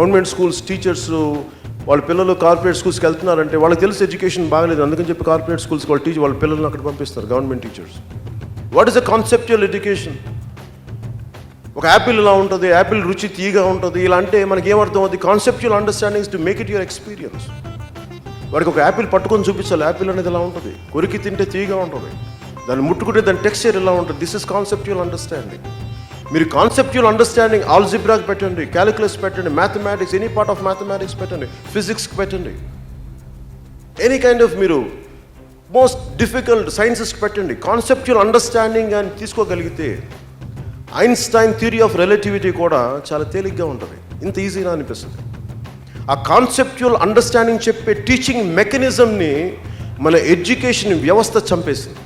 Government schools teachers వాళ్ళ పిల్లలు corporate స్కూల్స్కి వెళ్తున్నారంటే వాళ్ళకి తెలుసు ఎడ్యుకేషన్ బాగలేదు, అందుకని చెప్పి కార్పొరేట్ స్కూల్స్కి వాళ్ళ పిల్లలను అక్కడ పంపిస్తారు government teachers. What is the conceptual education? ఒక యాపిల్ ఇలా ఉంటుంది, యాపిల్ రుచి తీయగా ఉంటుంది, ఇలా అంటే మనకి ఏమర్థం అవుతుంది? Conceptual understandings to make it your experience. వాడికి ఒక యాపిల్ పట్టుకొని చూపించాలి, యాపిల్ అనేది ఇలా ఉంటుంది, కొరికి తింటే తీయగా ఉంటుంది, దాన్ని ముట్టుకుంటే దాని టెక్స్చర్ ఇలా ఉంటుంది. This is conceptual understanding. మీరు కాన్సెప్చువల్ అండర్స్టాండింగ్ ఆల్జిబ్రాకి పెట్టండి, క్యాలిక్యులస్ పెట్టండి, mathematics, any part of mathematics పెట్టండి, ఫిజిక్స్కి పెట్టండి, ఎనీ కైండ్ ఆఫ్ మీరు మోస్ట్ డిఫికల్ట్ సైన్సెస్కి పెట్టండి. కాన్సెప్చువల్ అండర్స్టాండింగ్ అని తీసుకోగలిగితే ఐన్స్టైన్ థియరీ ఆఫ్ రిలేటివిటీ కూడా చాలా తేలిగ్గా ఉంటుంది, ఇంత ఈజీగా అనిపిస్తుంది. ఆ కాన్సెప్చువల్ అండర్స్టాండింగ్ చెప్పే టీచింగ్ మెకానిజంని మన ఎడ్యుకేషన్ వ్యవస్థ చంపేసింది.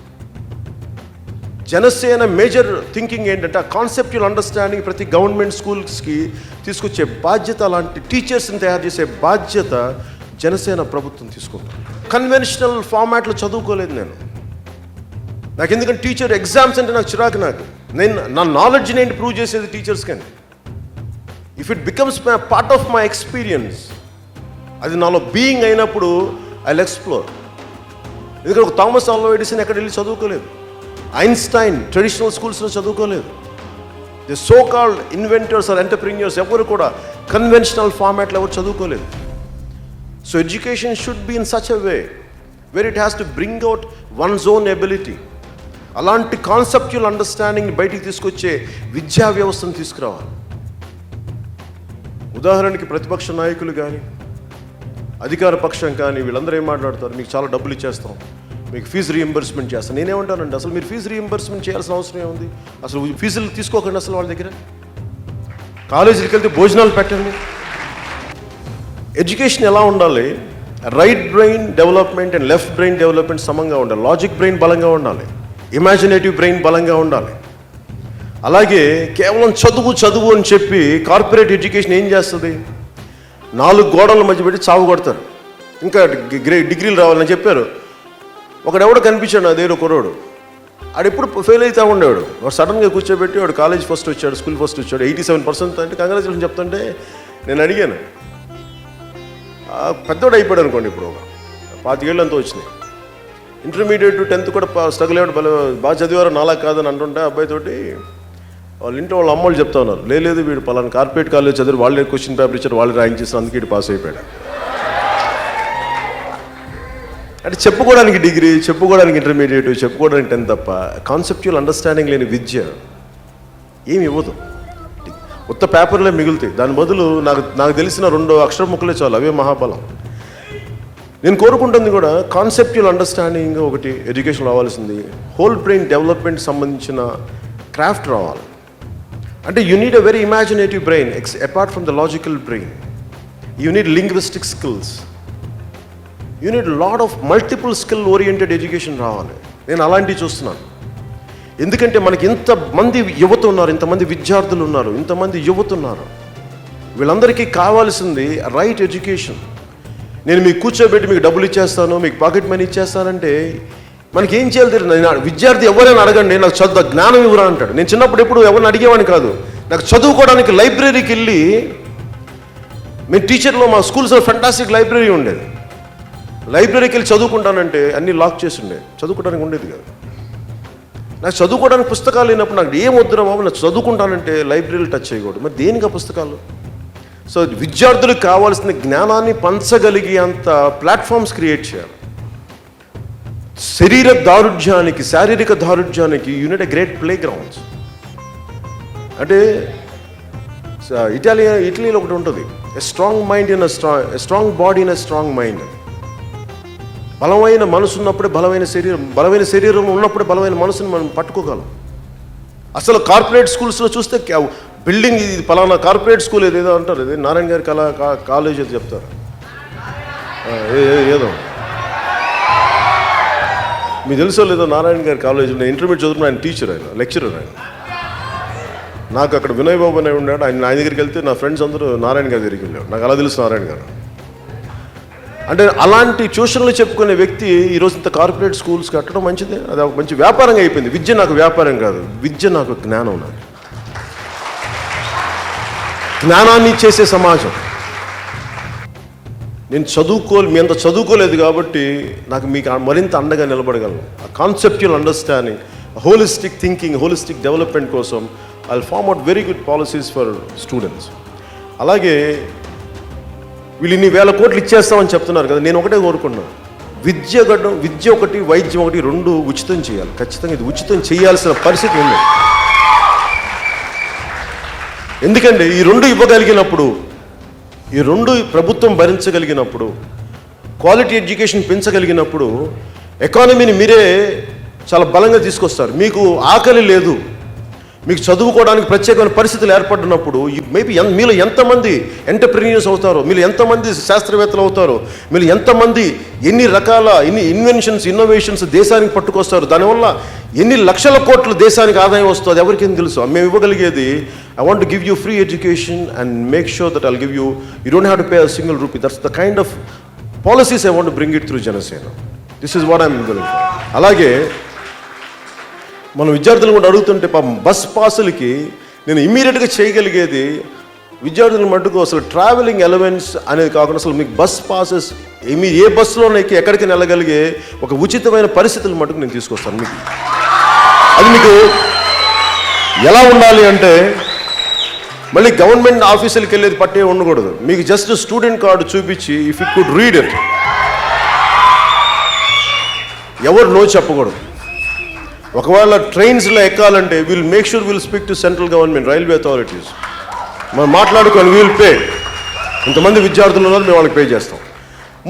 జనసేన మేజర్ థింకింగ్ ఏంటంటే ఆ కాన్సెప్చువల్ అండర్స్టాండింగ్ ప్రతి గవర్నమెంట్ స్కూల్స్కి తీసుకొచ్చే బాధ్యత, అలాంటి టీచర్స్ని తయారు చేసే బాధ్యత జనసేన ప్రభుత్వం తీసుకుంటారు. కన్వెన్షనల్ ఫార్మాట్లో చదువుకోలేదు నాకు ఎందుకంటే టీచర్ ఎగ్జామ్స్ అంటే నాకు చిరాకు. నా నాలెడ్జ్ని ఏంటి ప్రూవ్ చేసేది టీచర్స్ కానీ. If it becomes my part of my experience, అది నాలో బీయింగ్ అయినప్పుడు ఐ విల్ ఎక్స్ప్లోర్. ఎందుకంటే ఒక థామస్ ఆల్వా ఎడిసన్ ఎక్కడ వెళ్ళి చదువుకోలేదు, ఐన్స్టైన్ ట్రెడిషనల్ స్కూల్స్లో చదువుకోలేదు, the so called inventors or entrepreneurs ఎవరు కూడా కన్వెన్షనల్ ఫార్మాట్లో ఎవరు చదువుకోలేదు. So education should be in such a way where it has to bring out one's own ability. అలాంటి కాన్సెప్చువల్ అండర్స్టాండింగ్ బయటికి తీసుకొచ్చే విద్యా వ్యవస్థను తీసుకురావాలి. ఉదాహరణకి ప్రతిపక్ష నాయకులు కానీ అధికార పక్షం కానీ వీళ్ళందరూ ఏం మాట్లాడతారు? మీకు చాలా డబ్బులు ఇచ్చేస్తాం, మీకు ఫీజు రీఎంబర్స్మెంట్ చేస్తాం. నేనేమంటానండి, అసలు మీరు ఫీజు రీఎంబర్స్మెంట్ చేయాల్సిన అవసరం ఏముంది? అసలు ఫీజులు తీసుకోకండి అసలు వాళ్ళ దగ్గర. కాలేజీకి వెళ్తే భోజనాలు పెట్టండి. ఎడ్యుకేషన్ ఎలా ఉండాలి? Right brain development and left brain development సమంగా ఉండాలి. లాజిక్ బ్రెయిన్ బలంగా ఉండాలి, ఇమాజినేటివ్ బ్రెయిన్ బలంగా ఉండాలి. అలాగే కేవలం చదువు అని చెప్పి కార్పొరేట్ ఎడ్యుకేషన్ ఏం చేస్తుంది? 4 గోడల మధ్య పెట్టి చావు కొడతారు. ఇంకా డిగ్రీలు రావాలని చెప్పారు. ఒకడెవడో కనిపించాడు, అదేదో కుర్రోడు, ఆడెప్పుడు ఫెయిల్ అవుతూ ఉండేవాడు. వాడు సడన్గా కూర్చోబెట్టి వాడు కాలేజ్ ఫస్ట్ వచ్చాడు, స్కూల్ ఫస్ట్ వచ్చాడు, 87% అంటే కంగ్రాచులేషన్ చెప్తుంటే నేను అడిగాను. పెద్దోడు అయిపోయాడు అనుకోండి, ఇప్పుడు 25 ఏళ్ళు అంతా వచ్చినాయి. ఇంటర్మీడియట్ 10th కూడా స్ట్రగుల్ అయ్యాడు, బాగా చదివారు, నాలా కాదని అంటుంటే అబ్బాయితోటి వాళ్ళ ఇంట్లో వాళ్ళ అమ్మోళ్ళు చెప్తా ఉన్నారు, లేదు వీడు పలానా కార్పొరేట్ కాలేజ్ చదివి వాళ్ళే క్వశ్చన్ పేపర్ ఇచ్చారు, వాళ్ళు ర్యాంక్ చేస్తారు, అందుకే వీడు పాస్ అయిపోయాడు. అంటే చెప్పుకోవడానికి డిగ్రీ, చెప్పుకోవడానికి ఇంటర్మీడియట్, చెప్పుకోవడానికి 10th తప్ప కాన్సెప్చువల్ అండర్స్టాండింగ్ లేని విద్య ఏమి ఇవ్వదు. ఉత్త పేపర్లే మిగులుతాయి. దాని బదులు నాకు తెలిసిన 2 అక్షర ముక్కలే చాలు, అవే మహాబలం. నేను కోరుకుంటుంది కూడా కాన్సెప్చువల్ అండర్స్టాండింగ్ ఒకటి ఎడ్యుకేషన్ రావాల్సింది. హోల్ బ్రెయిన్ డెవలప్మెంట్ సంబంధించిన క్రాఫ్ట్ రావాలి. అంటే you need a very imaginative brain apart from the logical brain. You need linguistic skills, you need lot of multiple skill oriented education రావాలి. నేను అలాంటివి చూస్తున్నాను. ఎందుకంటే మనకి ఇంతమంది యువత ఉన్నారు, ఇంతమంది విద్యార్థులు ఉన్నారు, ఇంతమంది యువత ఉన్నారు. వీళ్ళందరికీ కావాల్సింది రైట్ ఎడ్యుకేషన్. నేను మీకు కూర్చోబెట్టి మీకు డబ్బులు ఇచ్చేస్తాను, మీకు పాకెట్ మనీ ఇచ్చేస్తానంటే మనకి ఏం చేయాలి తెలియదు. విద్యార్థి ఎవరైనా అడగండి, నాకు చదువు జ్ఞానం ఇవ్వరా అంటాడు. నేను చిన్నప్పుడు ఎప్పుడు ఎవరిని అడిగేవాడిని కాదు. నాకు చదువుకోవడానికి లైబ్రరీకి వెళ్ళి, మేము టీచర్లో మా స్కూల్స్లో ఫెంటాస్టిక్ లైబ్రరీ ఉండేది. లైబ్రరీకి వెళ్ళి చదువుకుంటానంటే అన్నీ లాక్ చేసి ఉండేది, చదువుకోవడానికి ఉండేది కాదు. నాకు చదువుకోవడానికి పుస్తకాలు లేనప్పుడు నాకు ఏం వద్దురా బాబు, నాకు చదువుకుంటానంటే లైబ్రరీలు టచ్ చేయకూడదు. మరి దేనికి పుస్తకాలు? సో విద్యార్థులకు కావాల్సిన జ్ఞానాన్ని పంచగలిగే అంత ప్లాట్ఫామ్స్ క్రియేట్ చేయాలి. శారీరక దారుఢ్యానికి unit a great playgrounds. అంటే ఇటలీలో ఒకటి ఉంటుంది, a strong mind in a strong body in a strong mind. బలమైన మనసు ఉన్నప్పుడే బలమైన శరీరం ఉన్నప్పుడే బలమైన మనసుని మనం పట్టుకోగలం. అసలు కార్పొరేట్ స్కూల్స్లో చూస్తే బిల్డింగ్ ఇది పలానా కార్పొరేట్ స్కూల్ ఏదో అంటారు, ఇది నారాయణ గారి కాలేజ్ ఏదో చెప్తారు, ఏదో మీకు తెలుసో లేదో నారాయణ గారి కాలేజ్. నేను ఇంటర్మీడియట్ చదువుతున్న ఆయన టీచర్, ఆయన లెక్చరర్. ఆయన నాకు అక్కడ వినయ్ బాబు అని ఉన్నాడు, ఆయన దగ్గరికి వెళ్తే నా ఫ్రెండ్స్ అందరూ నారాయణ గారి దగ్గరికి వెళ్ళాడు. నాకు అలా తెలుసు నారాయణ గారు. అంటే అలాంటి ట్యూషన్లు చెప్పుకునే వ్యక్తి ఈరోజు ఇంత కార్పొరేట్ స్కూల్స్ కట్టడం మంచిదే. అది ఒక మంచి వ్యాపారంగా అయిపోయింది. విద్య నాకు వ్యాపారం కాదు, విద్య నాకు జ్ఞానం. నాకు జ్ఞానాన్ని ఇచ్చేసే సమాజం. మీ అంత చదువుకోలేదు కాబట్టి నాకు మీకు మరింత అండగా నిలబడగలను. ఆ conceptual understanding, holistic thinking, holistic development కోసం I form out very good policies for students. అలాగే వీళ్ళు ఇన్ని వేల కోట్లు ఇచ్చేస్తామని చెప్తున్నారు కదా, నేను ఒకటే కోరుకున్నాను, విద్య ఒకటి, వైద్యం ఒకటి, రెండు ఉచితం చేయాలి. ఖచ్చితంగా ఇది ఉచితం చేయాల్సిన పరిస్థితి ఉంది. ఎందుకంటే ఈ రెండు ఇవ్వగలిగినప్పుడు, ఈ రెండు ప్రభుత్వం భరించగలిగినప్పుడు, క్వాలిటీ ఎడ్యుకేషన్ పెంచగలిగినప్పుడు ఎకానమీని మీరే చాలా బలంగా తీసుకొస్తారు. మీకు ఆకలి లేదు, మీకు చదువుకోవడానికి ప్రత్యేకమైన పరిస్థితులు ఏర్పడినప్పుడు మేబీ మీలో ఎంతమంది ఎంటర్ప్రెన్యూర్స్ అవుతారో, మీరు ఎంతమంది శాస్త్రవేత్తలు అవుతారో, మీరు ఎంతమంది ఎన్ని ఇన్వెన్షన్స్, ఇన్నోవేషన్స్ దేశానికి పట్టుకొస్తారు, దానివల్ల ఎన్ని లక్షల కోట్ల దేశానికి ఆదాయం వస్తుంది ఎవరికేం తెలుసు. మేము ఇవ్వగలిగేది I want to give you free education and make sure that I'll give you don't have to pay a single rupee. That's the kind of policies I want to bring it through Janasena. This is what I'm willing. అలాగే మనం విద్యార్థులు కూడా అడుగుతుంటే పాపం bus పాసులకి నేను ఇమ్మీడియట్గా చేయగలిగేది, విద్యార్థుల మటుకు అసలు ట్రావెలింగ్ అలవెన్స్ అనేది కాకుండా అసలు మీకు బస్ పాసెస్ మీరు ఏ బస్సులోనే ఎక్కడికి వెళ్ళగలిగే ఒక ఉచితమైన పరిస్థితుల మటుకు నేను తీసుకొస్తాను. మీకు అది మీకు ఎలా ఉండాలి అంటే మళ్ళీ గవర్నమెంట్ ఆఫీసులకు వెళ్ళేది పట్టే ఉండకూడదు. మీకు జస్ట్ స్టూడెంట్ కార్డు చూపించి if you could read it, ఎవరు నో చెప్పకూడదు. ఒకవేళ ట్రైన్స్లో ఎక్కాలంటే make sure speak to central government, railway authorities. మనం మాట్లాడుకొని పే, ఇంతమంది విద్యార్థులు ఉన్నారు, మేము వాళ్ళకి పే చేస్తాం.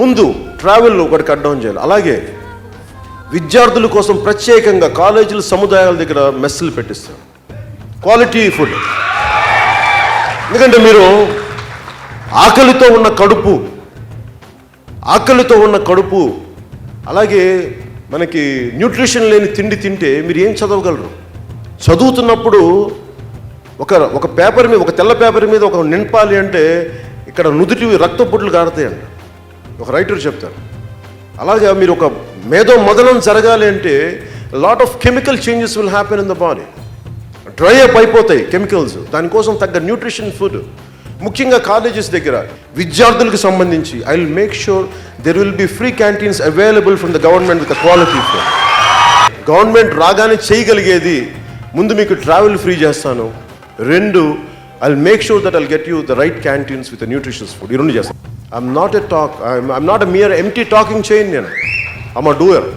ముందు ట్రావెల్ ఒకటి కట్ డౌన్ చేయాలి. అలాగే విద్యార్థుల కోసం ప్రత్యేకంగా కాలేజీల సముదాయాల దగ్గర మెస్సులు పెట్టిస్తాం, క్వాలిటీ ఫుడ్. ఎందుకంటే మీరు ఆకలితో ఉన్న కడుపు అలాగే మనకి న్యూట్రిషన్ లేని తిండి తింటే మీరు ఏం చదవగలరు? చదువుతున్నప్పుడు ఒక పేపర్ మీద, ఒక తెల్ల పేపర్ మీద ఒక నింపాలి అంటే ఇక్కడ నుదుటి రక్తపుట్లు కారుతాయండి, ఒక రైటర్ చెప్తారు. అలాగే మీరు ఒక మేధో మదనం జరగాలి అంటే lot of chemical changes will happen in the body. Dry up అయిపోతాయి కెమికల్స్, దానికోసం తగ్గ న్యూట్రిషన్ ఫుడ్. ముఖ్యంగా కాలేజెస్ దగ్గర విద్యార్థులకు సంబంధించి I will make sure there will be free canteens available from the government with quality food. Government రాగానే చేయగలిగేది, ముందు మీకు ట్రావెల్ ఫ్రీ చేస్తాను, రెండు I will make sure that I'll get you the right canteens with nutritious food. ఈ రెండు చేస్తాను. I'm not a mere empty talking chain. నేను ఐఎమ్ అ డూయర్.